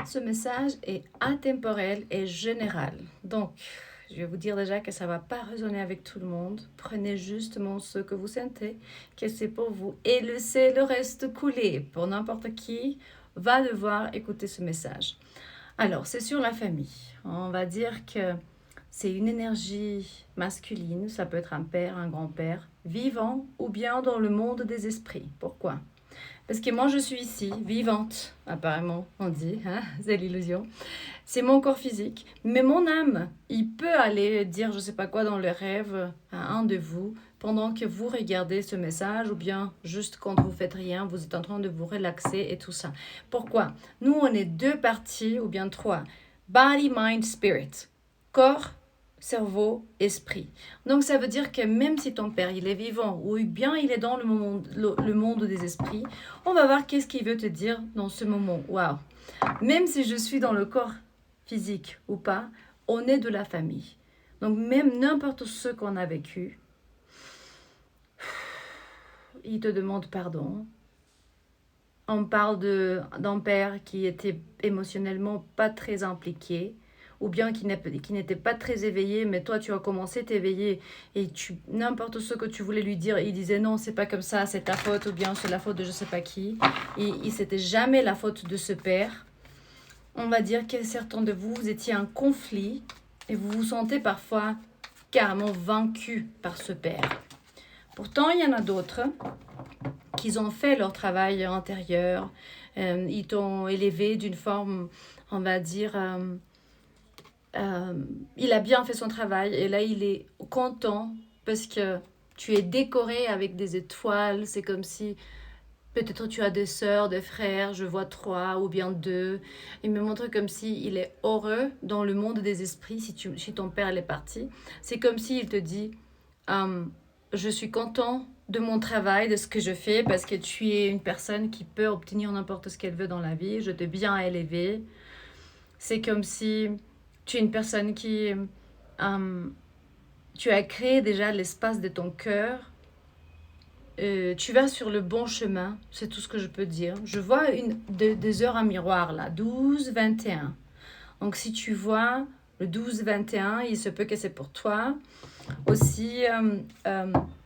Ce message est atemporel et général. Donc, je vais vous dire déjà que ça ne va pas résonner avec tout le monde. Prenez justement ce que vous sentez, que c'est pour vous, et laissez le reste couler. Pour n'importe qui va devoir écouter ce message. Alors, c'est sur la famille. On va dire que c'est une énergie masculine. Ça peut être un père, un grand-père, vivant ou bien dans le monde des esprits. Pourquoi ? Parce que moi, je suis ici, vivante, apparemment, on dit, hein, c'est l'illusion. C'est mon corps physique, mais mon âme, il peut aller dire je sais pas quoi dans le rêve à un de vous pendant que vous regardez ce message ou bien juste quand vous faites rien, vous êtes en train de vous relaxer et tout ça. Pourquoi ? Nous, on est deux parties ou bien trois. Body, mind, spirit. Corps, cerveau, esprit. Donc ça veut dire que même si ton père il est vivant ou bien il est dans le monde des esprits, on va voir qu'est-ce qu'il veut te dire dans ce moment. Waouh. Même si je suis dans le corps physique ou pas, on est de la famille. Donc même n'importe ce qu'on a vécu, il te demande pardon. On parle d'un père qui était émotionnellement pas très impliqué, ou bien qui n'était pas très éveillé, mais toi tu as commencé à t'éveiller et n'importe ce que tu voulais lui dire, il disait non, c'est pas comme ça, c'est ta faute, ou bien c'est la faute de je sais pas qui. Et c'était jamais la faute de ce père. On va dire que certains de vous, vous étiez en conflit et vous vous sentez parfois carrément vaincu par ce père. Pourtant, il y en a d'autres qui ont fait leur travail intérieur. Ils t'ont élevé d'une forme, on va dire, il a bien fait son travail et là, il est content parce que tu es décoré avec des étoiles. C'est comme si peut-être tu as des sœurs, des frères, je vois 3 ou bien 2. Il me montre comme si il est heureux dans le monde des esprits si ton père est parti. C'est comme s'il te dit je suis content de mon travail, de ce que je fais parce que tu es une personne qui peut obtenir n'importe ce qu'elle veut dans la vie. Je t'ai bien élevé. C'est comme si tu es une personne qui... tu as créé déjà l'espace de ton cœur. Tu vas sur le bon chemin, c'est tout ce que je peux dire. Je vois des heures en miroir là, 12, 21. Donc si tu vois le 12, 21, il se peut que c'est pour toi. Aussi,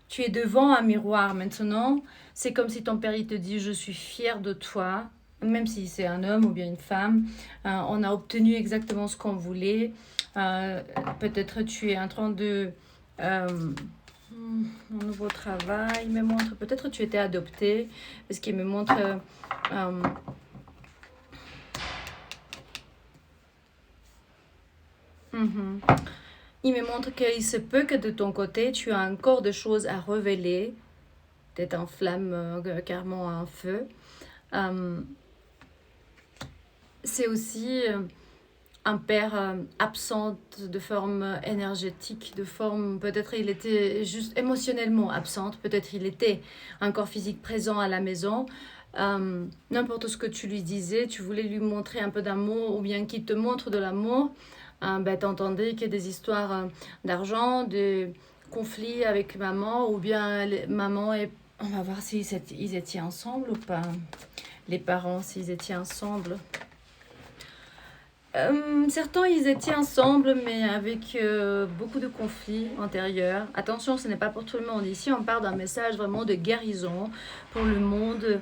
tu es devant un miroir maintenant. C'est comme si ton père il te dit je suis fier de toi. Même si c'est un homme ou bien une femme, on a obtenu exactement ce qu'on voulait. Peut-être tu es en train de... mon nouveau travail me montre, peut-être tu étais adopté, parce qu'il me montre il me montre qu'il se peut que de ton côté tu as encore des choses à révéler, peut-être en flamme, carrément un feu. C'est aussi un père absent de forme énergétique, de forme, peut-être il était juste émotionnellement absent, peut-être il était un corps physique présent à la maison. N'importe ce que tu lui disais, tu voulais lui montrer un peu d'amour ou bien qu'il te montre de l'amour, t'entendais qu'il y a des histoires d'argent, de conflits avec maman ou bien maman et... On va voir s'ils étaient ensemble ou pas. Les parents, s'ils étaient ensemble. Certains, ils étaient ensemble, mais avec beaucoup de conflits antérieurs. Attention, ce n'est pas pour tout le monde. Ici, on parle d'un message vraiment de guérison pour le monde,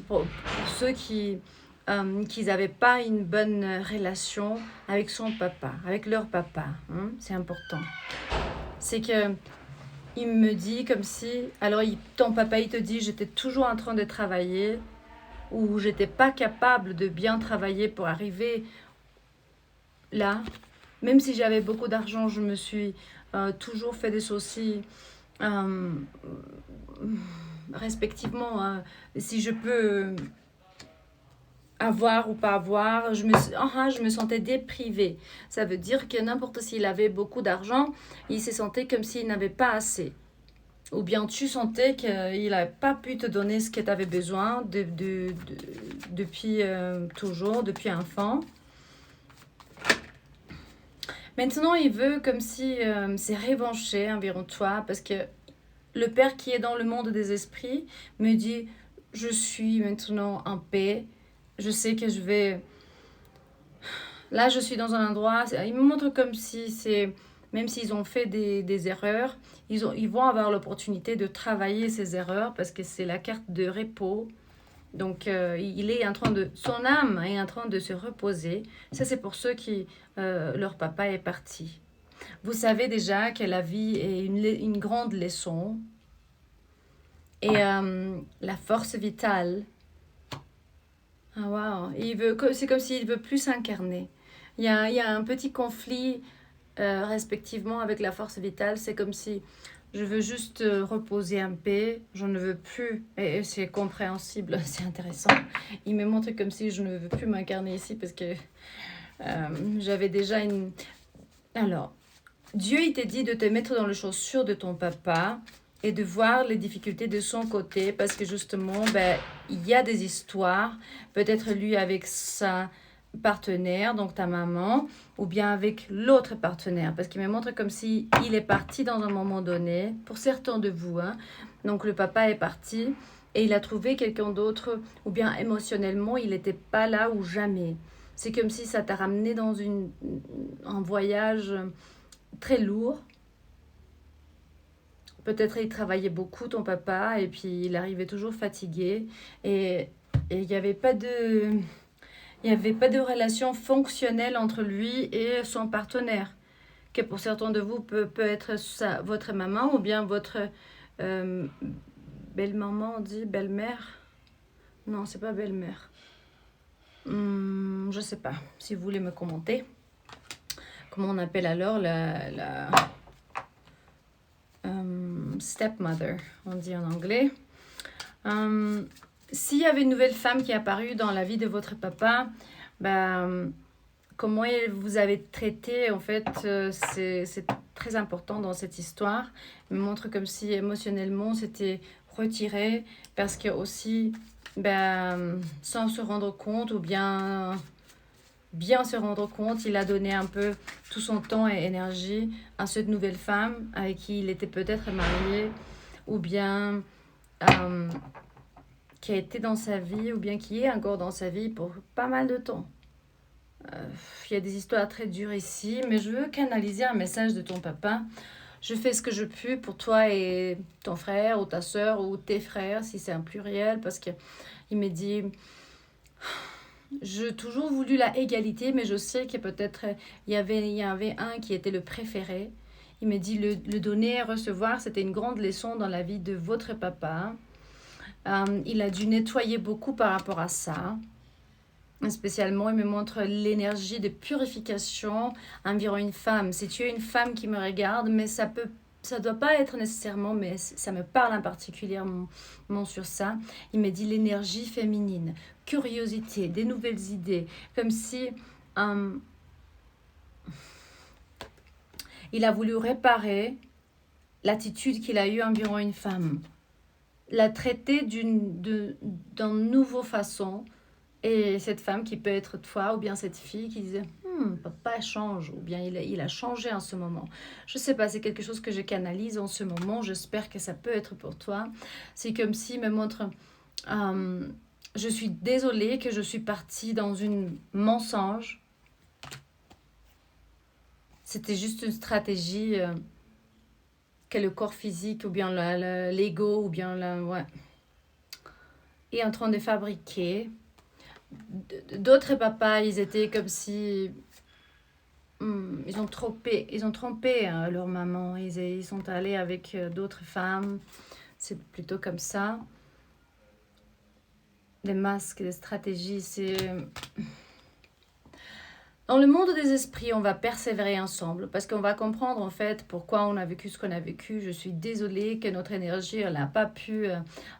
pour ceux qui n'avaient pas une bonne relation avec son papa, avec leur papa. C'est important. C'est que il me dit comme si... Alors, ton papa, il te dit, j'étais toujours en train de travailler, où j'étais pas capable de bien travailler pour arriver là. Même si j'avais beaucoup d'argent, je me suis toujours fait des soucis respectivement. Si je peux avoir ou pas avoir, je me sentais déprivée. Ça veut dire que n'importe s'il avait beaucoup d'argent, il se sentait comme s'il n'avait pas assez. Ou bien tu sentais qu'il n'avait pas pu te donner ce que tu avais besoin depuis toujours, depuis enfant. Maintenant, il veut comme si c'est revanché envers toi parce que le père qui est dans le monde des esprits me dit je suis maintenant en paix, je sais que je vais... Là, je suis dans un endroit, ils me montrent comme si c'est... Même s'ils ont fait des erreurs, ils vont avoir l'opportunité de travailler ces erreurs parce que c'est la carte de repos. Donc, il est en train de... Son âme est en train de se reposer. Ça, c'est pour ceux qui... leur papa est parti. Vous savez déjà que la vie est une grande leçon. Et la force vitale... Ah, waouh. C'est comme s'il veut plus s'incarner. Il y a un petit conflit respectivement avec la force vitale. C'est comme si je veux juste reposer un peu, je ne veux plus, et c'est compréhensible, c'est intéressant. Il me montre comme si je ne veux plus m'incarner ici parce que j'avais déjà une... Alors, Dieu, il t'a dit de te mettre dans les chaussures de ton papa et de voir les difficultés de son côté parce que justement, ben, il y a des histoires, peut-être lui avec sa partenaire, donc ta maman, ou bien avec l'autre partenaire, parce qu'il me montre comme si il est parti dans un moment donné, pour certains de vous, hein. Donc le papa est parti et il a trouvé quelqu'un d'autre, ou bien émotionnellement, il n'était pas là ou jamais. C'est comme si ça t'a ramené dans un voyage très lourd. Peut-être il travaillait beaucoup, ton papa, et puis il arrivait toujours fatigué, et il n'y avait pas de... Il n'y avait pas de relation fonctionnelle entre lui et son partenaire, que pour certains de vous peut être votre maman ou bien votre euh, belle-maman, on dit belle-mère. Non, c'est pas belle-mère. Je sais pas, si vous voulez me commenter. Comment on appelle alors la stepmother, on dit en anglais. S'il y avait une nouvelle femme qui est apparue dans la vie de votre papa, comment vous avez traité, en fait, c'est très important dans cette histoire. Il me montre comme si émotionnellement c'était retiré parce que aussi, sans se rendre compte ou bien se rendre compte, il a donné un peu tout son temps et énergie à cette nouvelle femme avec qui il était peut-être marié ou bien qui a été dans sa vie ou bien qui est encore dans sa vie pour pas mal de temps. Il y a des histoires très dures ici, mais je veux canaliser un message de ton papa. Je fais ce que je peux pour toi et ton frère ou ta soeur ou tes frères, si c'est un pluriel, parce qu'il me dit... J'ai toujours voulu la égalité, mais je sais que peut-être il y avait un qui était le préféré. Il me dit le donner et recevoir, c'était une grande leçon dans la vie de votre papa. Il a dû nettoyer beaucoup par rapport à ça. Spécialement, il me montre l'énergie de purification environ une femme. Si tu es une femme qui me regarde, mais ça doit pas être nécessairement, mais ça me parle en particulièrement sur ça. Il me dit l'énergie féminine, curiosité, des nouvelles idées, comme si il a voulu réparer l'attitude qu'il a eue environ une femme, la traiter d'une nouvelle façon. Et cette femme qui peut être toi ou bien cette fille qui disait papa change ou bien il a changé en ce moment. Je sais pas, c'est quelque chose que je canalise en ce moment. J'espère que ça peut être pour toi. C'est comme s'il me montre je suis désolée que je suis partie dans une mensonge. C'était juste une stratégie que le corps physique ou bien l'ego ou bien est en train de fabriquer. D'autres papas, ils étaient comme si ils ont trompé leur maman. Ils sont allés avec d'autres femmes. C'est plutôt comme ça. Des masques, des stratégies, c'est... Dans le monde des esprits, on va persévérer ensemble parce qu'on va comprendre en fait pourquoi on a vécu ce qu'on a vécu. Je suis désolée que notre énergie n'a pas pu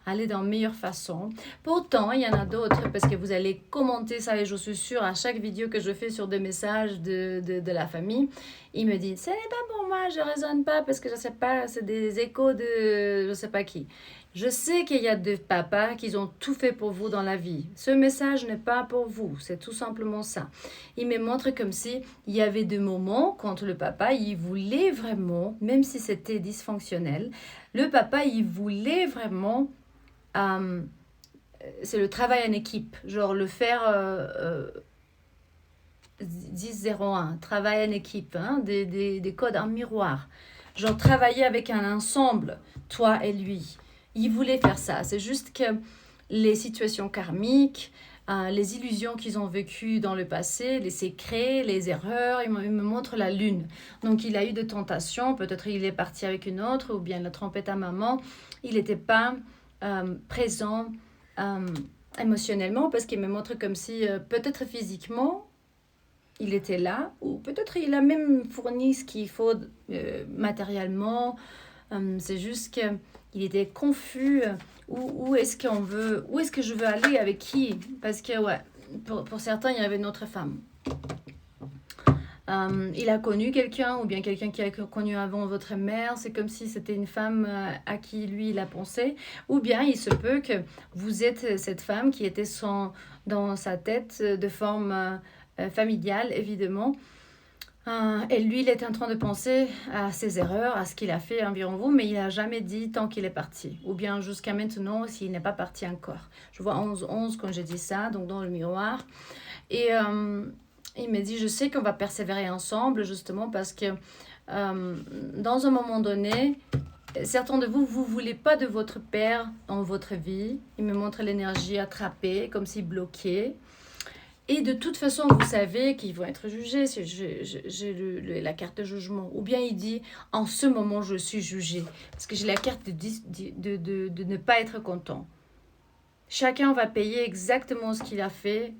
aller dans la meilleure façon. Pourtant, il y en a d'autres parce que vous allez commenter ça et je suis sûre à chaque vidéo que je fais sur des messages de la famille, ils me disent « Ce n'est pas pour moi, je ne raisonne pas parce que je ne sais pas, c'est des échos de je ne sais pas qui ». Je sais qu'il y a des papas qui ont tout fait pour vous dans la vie. Ce message n'est pas pour vous, c'est tout simplement ça. Il me montre comme si il y avait des moments quand le papa, il voulait vraiment, même si c'était dysfonctionnel, le papa, il voulait vraiment c'est le travail en équipe, genre le faire 10-01, travail en équipe, hein, des codes en miroir, genre travailler avec un ensemble, toi et lui. Il voulait faire ça, c'est juste que les situations karmiques, les illusions qu'ils ont vécues dans le passé, les secrets, les erreurs, il me montre la lune. Donc il a eu des tentations, peut-être il est parti avec une autre, ou bien il a trompé ta maman, il n'était pas présent émotionnellement, parce qu'il me montre comme si peut-être physiquement il était là, ou peut-être il a même fourni ce qu'il faut matériellement. C'est juste qu'il était confus. Où est-ce qu'on veut, où est-ce que je veux aller, avec qui? Parce que ouais, pour certains, il y avait une autre femme. Il a connu quelqu'un, ou bien quelqu'un qui a connu avant votre mère, c'est comme si c'était une femme à qui lui il a pensé, ou bien il se peut que vous êtes cette femme qui était dans sa tête de forme familiale, évidemment. Et lui, il est en train de penser à ses erreurs, à ce qu'il a fait environ vous, mais il n'a jamais dit tant qu'il est parti. Ou bien jusqu'à maintenant, s'il n'est pas parti encore. Je vois 11-11 quand j'ai dit ça, donc dans le miroir. Et il me dit, je sais qu'on va persévérer ensemble, justement, parce que dans un moment donné, certains de vous, vous ne voulez pas de votre père dans votre vie. Il me montre l'énergie attrapée, comme si bloquée. Et de toute façon, vous savez qu'ils vont être jugés. J'ai la carte de jugement. Ou bien il dit, en ce moment, je suis jugé. Parce que j'ai la carte de ne pas être content. Chacun va payer exactement ce qu'il a fait.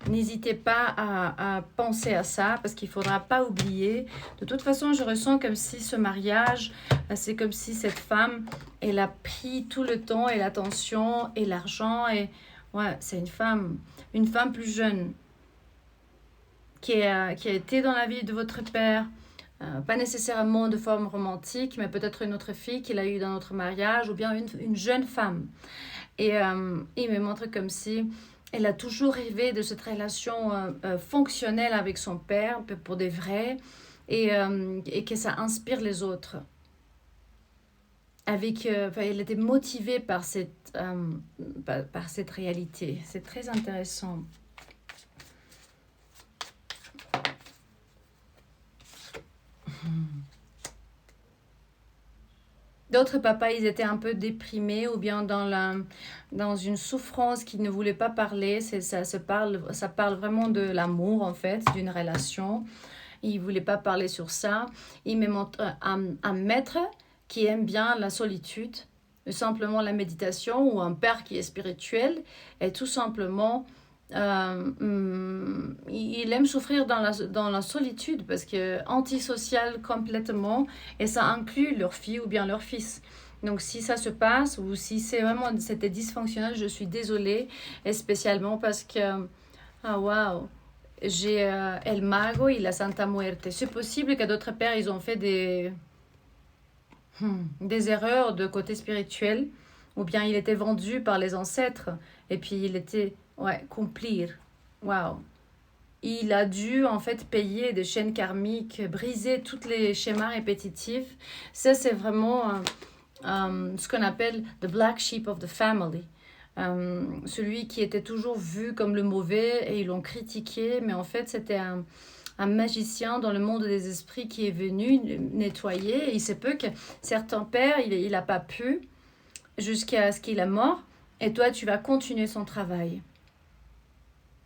N'hésitez pas à penser à ça, parce qu'il ne faudra pas oublier. De toute façon, je ressens comme si ce mariage, c'est comme si cette femme, elle a pris tout le temps et l'attention et l'argent. Et ouais, c'est une femme plus jeune qui a été dans la vie de votre père, pas nécessairement de forme romantique, mais peut-être une autre fille qu'il a eue dans notre mariage, ou bien une jeune femme. Et il me montre comme si elle a toujours rêvé de cette relation fonctionnelle avec son père, pour des vrais, et que ça inspire les autres. Elle était motivée par cette réalité. C'est très intéressant. D'autres papas, ils étaient un peu déprimés, ou bien dans une souffrance qu'ils ne voulaient pas parler. Ça parle vraiment de l'amour, en fait, d'une relation. Ils ne voulaient pas parler sur ça. Ils me montrent un maître qui aime bien la solitude, simplement la méditation, ou un père qui est spirituel, et tout simplement, il aime souffrir dans la solitude, parce que antisocial complètement, et ça inclut leur fille ou bien leur fils. Donc si ça se passe, ou si c'était dysfonctionnel, je suis désolée, et spécialement parce que, waouh, j'ai El Mago et la Santa Muerte. C'est possible que d'autres pères, ils ont fait des erreurs de côté spirituel, ou bien il était vendu par les ancêtres, et puis il était, accomplir. Waouh. Il a dû en fait payer des chaînes karmiques, briser tous les schémas répétitifs. Ça, c'est vraiment ce qu'on appelle the black sheep of the family. Celui qui était toujours vu comme le mauvais, et ils l'ont critiqué, mais en fait c'était un magicien dans le monde des esprits qui est venu nettoyer. Et il se peut que certains pères, il n'a pas pu jusqu'à ce qu'il est mort, et toi tu vas continuer son travail.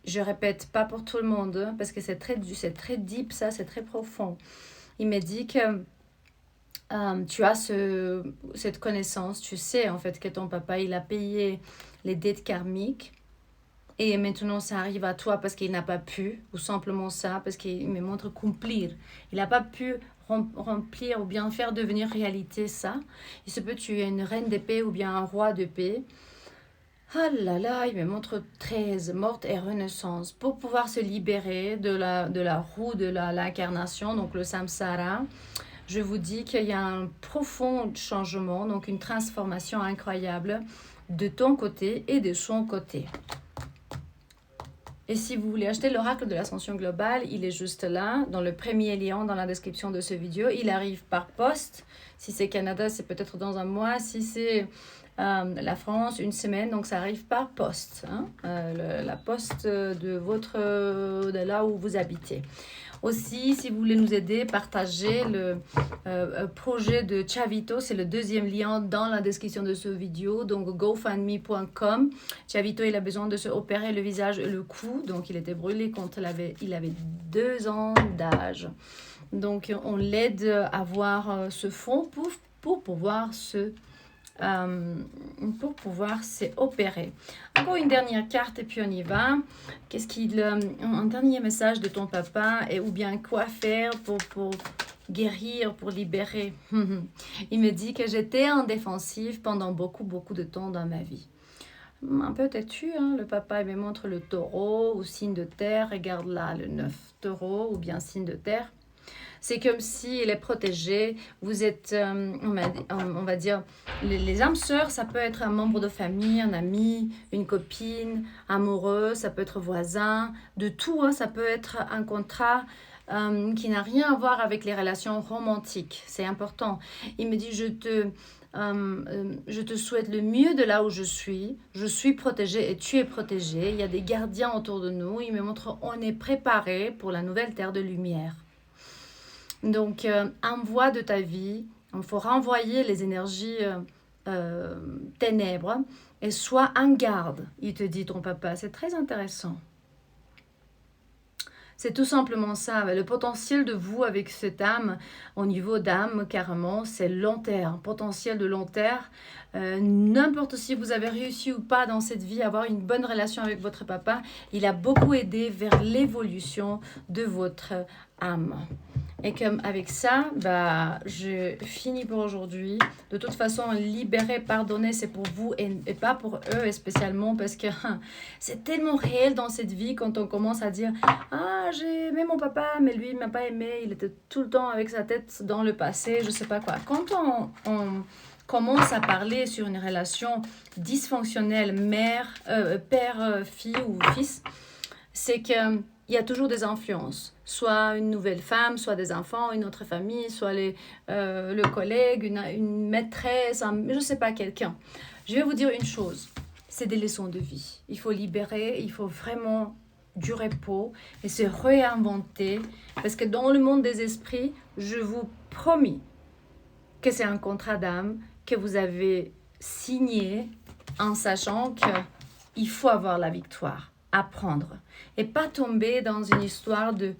Je répète, pas pour tout le monde, hein, parce que c'est très deep, ça, c'est très profond. Il m'a dit que tu as cette connaissance, tu sais en fait que ton papa, il a payé les dettes karmiques, et maintenant ça arrive à toi parce qu'il n'a pas pu, ou simplement ça, parce qu'il me montre accomplir. Il n'a pas pu remplir ou bien faire devenir réalité ça. Il se peut que tu es une reine d'épée ou bien un roi d'épée. Ah là là, il me montre 13, morte et renaissance, pour pouvoir se libérer de la roue de l'incarnation, donc le samsara. Je vous dis qu'il y a un profond changement, donc une transformation incroyable de ton côté et de son côté. Et si vous voulez acheter l'oracle de l'ascension globale, il est juste là, dans le premier lien dans la description de ce vidéo. Il arrive par poste. Si c'est Canada, c'est peut-être dans un mois. Si c'est la France, 1 semaine, donc ça arrive par poste, hein, la poste de là où vous habitez. Aussi, si vous voulez nous aider, partagez le projet de Chavito. C'est le 2e lien dans la description de cette vidéo. Donc, gofundme.com. Chavito, il a besoin de se opérer le visage et le cou. Donc, il était brûlé quand il avait 2 ans d'âge. Donc, on l'aide à avoir ce fonds pour pouvoir s'opérer. Encore une dernière carte et puis on y va. Un dernier message de ton papa ou bien quoi faire pour guérir, pour libérer. Il me dit que j'étais en défensive pendant beaucoup de temps dans ma vie. Un peu têtu, hein? Le papa il me montre le taureau ou signe de terre. Regarde là le 9 taureau ou bien signe de terre. C'est comme s'il est protégé. Vous êtes, on va dire, les âmes sœurs, ça peut être un membre de famille, un ami, une copine, amoureux, ça peut être voisin, de tout. Hein, ça peut être un contrat qui n'a rien à voir avec les relations romantiques. C'est important. Il me dit, je te souhaite le mieux de là où je suis protégée et tu es protégée. Il y a des gardiens autour de nous. Il me montre, on est préparé pour la nouvelle terre de lumière. Donc, envoie de ta vie, il faut renvoyer les énergies ténèbres et sois en garde, il te dit ton papa. C'est très intéressant. C'est tout simplement ça. Le potentiel de vous avec cette âme, au niveau d'âme, carrément, c'est long terme. Potentiel de long terme. N'importe si vous avez réussi ou pas dans cette vie à avoir une bonne relation avec votre papa, il a beaucoup aidé vers l'évolution de votre âme. Et comme avec ça, je finis pour aujourd'hui. De toute façon, libérer, pardonner, c'est pour vous et pas pour eux, et spécialement parce que c'est tellement réel dans cette vie quand on commence à dire « Ah, j'ai aimé mon papa, mais lui, il ne m'a pas aimé. Il était tout le temps avec sa tête dans le passé, je ne sais pas quoi. » Quand on commence à parler sur une relation dysfonctionnelle, père, fille ou fils, c'est que il y a toujours des influences, soit une nouvelle femme, soit des enfants, une autre famille, soit le collègue, une maîtresse, je ne sais pas, quelqu'un. Je vais vous dire une chose, c'est des leçons de vie. Il faut libérer, il faut vraiment du repos et se réinventer. Parce que dans le monde des esprits, je vous promets que c'est un contrat d'âme que vous avez signé en sachant qu'il faut avoir la victoire. Apprendre et pas tomber dans une histoire de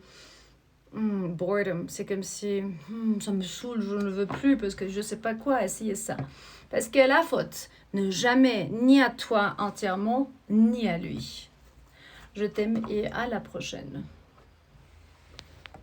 boredom. C'est comme si ça me saoule, je ne veux plus parce que je ne sais pas quoi essayer ça. Parce que la faute ne jamais ni à toi entièrement ni à lui. Je t'aime et à la prochaine.